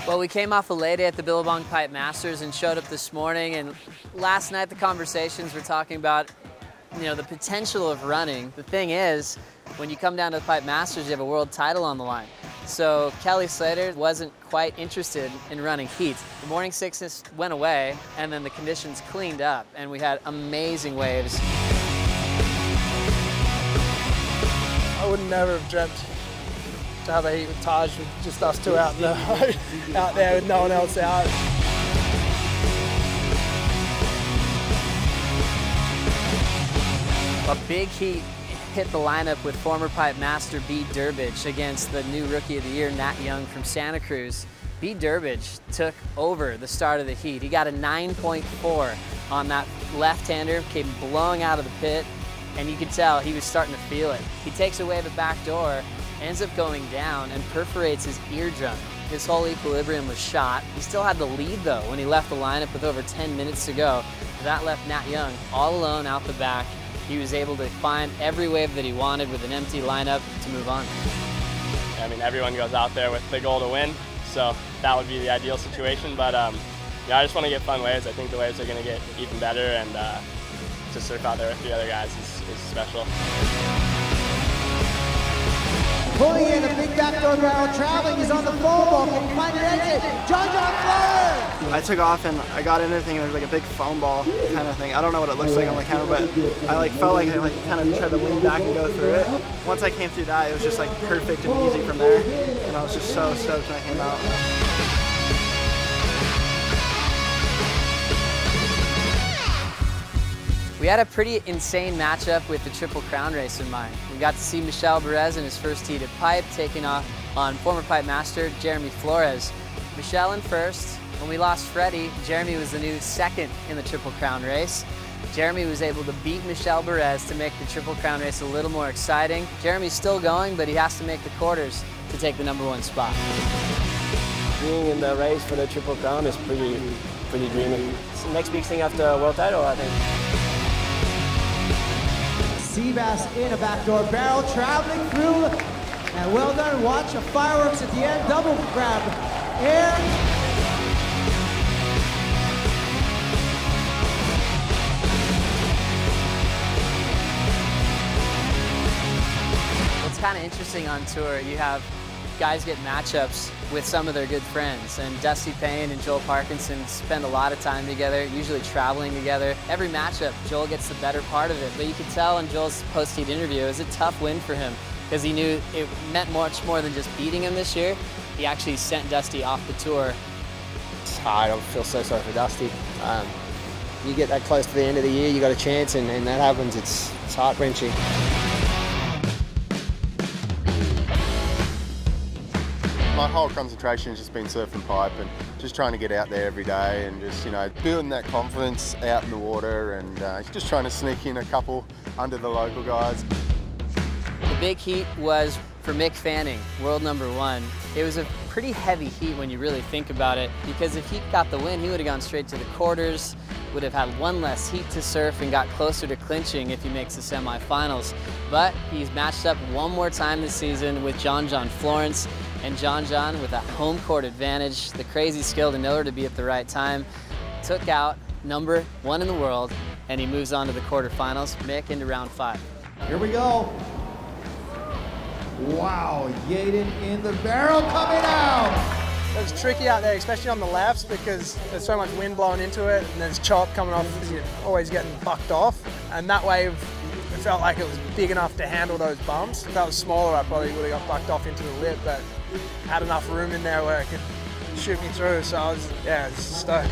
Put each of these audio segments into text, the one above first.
Well, we came off a late day at the Billabong Pipe Masters and showed up this morning, and last night the conversations were talking about, you know, the potential of running. The thing is, when you come down to the Pipe Masters, you have a world title on the line. So Kelly Slater wasn't quite interested in running heat. The morning sickness went away, and then the conditions cleaned up, and we had amazing waves. I would never have dreamt to have a heat with Taj, with just us two out there with no one else out. A big heat hit the lineup with former Pipe Master B. Durbridge against the new Rookie of the Year, Nat Young from Santa Cruz. B. Durbridge took over the start of the heat. He got a 9.4 on that left-hander, came blowing out of the pit, and you could tell he was starting to feel it. He takes a wave at back door, ends up going down and perforates his eardrum. His whole equilibrium was shot. He still had the lead though when he left the lineup with over 10 minutes to go. That left Nat Young all alone out the back. He was able to find every wave that he wanted with an empty lineup to move on. I mean, everyone goes out there with the goal to win, so that would be the ideal situation. But yeah, I just want to get fun waves. I think the waves are going to get even better, and to surf out there with the other guys is special. Pulling in a big backdoor barrel, traveling, he's on the foam ball, can you find an exit? John Florence! I took off and I got in everything and there was like a big foam ball kind of thing. I don't know what it looks like on the camera, but I felt like I kind of tried to lean back and go through it. Once I came through that, it was just like perfect and easy from there. And I was just so stoked when I came out. We had a pretty insane matchup with the Triple Crown race in mind. We got to see Michel Perez in his first heat at Pipe, taking off on former Pipe Master Jeremy Flores. Michel in first. When we lost Freddie, Jeremy was the new second in the Triple Crown race. Jeremy was able to beat Michel Perez to make the Triple Crown race a little more exciting. Jeremy's still going, but he has to make the quarters to take the #1 spot. Being in the race for the Triple Crown is pretty dreamy. It's the next big thing after world title, I think. Seabass in a backdoor barrel, traveling through, and well done. Watch a fireworks at the end, double grab, air. It's kind of interesting on tour. You have guys get matchups with some of their good friends, and Dusty Payne and Joel Parkinson spend a lot of time together, usually traveling together. Every matchup, Joel gets the better part of it, but you could tell in Joel's post-heat interview, it was a tough win for him because he knew it meant much more than just beating him this year. He actually sent Dusty off the tour. I don't feel so sorry for Dusty. You get that close to the end of the year, you got a chance, and that happens. It's heart-wrenching. My whole concentration has just been surfing pipe and just trying to get out there every day and just, you know, building that confidence out in the water and just trying to sneak in a couple under the local guys. The big heat was for Mick Fanning, world #1. It was a pretty heavy heat when you really think about it, because if he got the win, he would have gone straight to the quarters, would have had one less heat to surf and got closer to clinching if he makes the semifinals. But he's matched up one more time this season with John Florence, and John with a home court advantage, the crazy skill to know where to be at the right time, took out #1 in the world, and he moves on to the quarterfinals. Mick into round 5. Here we go. Wow, Yaden in the barrel coming out. It's tricky out there, especially on the lefts, because there's so much wind blowing into it and there's chop coming off, you're always getting bucked off. And that wave, it felt like it was big enough to handle those bumps. If that was smaller, I probably would have got bucked off into the lip, but had enough room in there where it could shoot me through, so I was, yeah, stoked.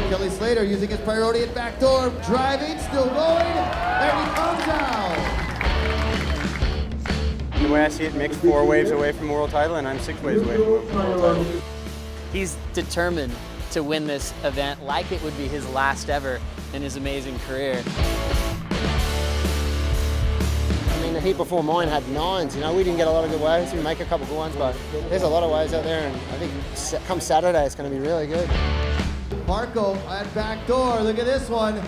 Kelly Slater using his priority at backdoor, driving, still rolling, and he comes out. The way I see it, Mick's 4 waves away from world title, and I'm 6 waves away from world title. He's determined to win this event like it would be his last ever in his amazing career. I mean, the heat before mine had 9s. You know, we didn't get a lot of good waves. We make a couple good ones, but there's a lot of waves out there, and I think come Saturday, it's going to be really good. Marco at backdoor, look at this one.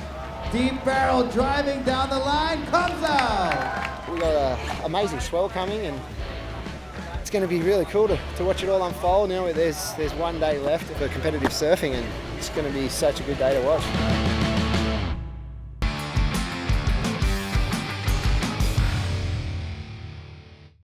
Deep barrel driving down the line, comes out. We got an amazing swell coming, and It's going to be really cool to watch it all unfold. There's one day left for competitive surfing, and it's going to be such a good day to watch.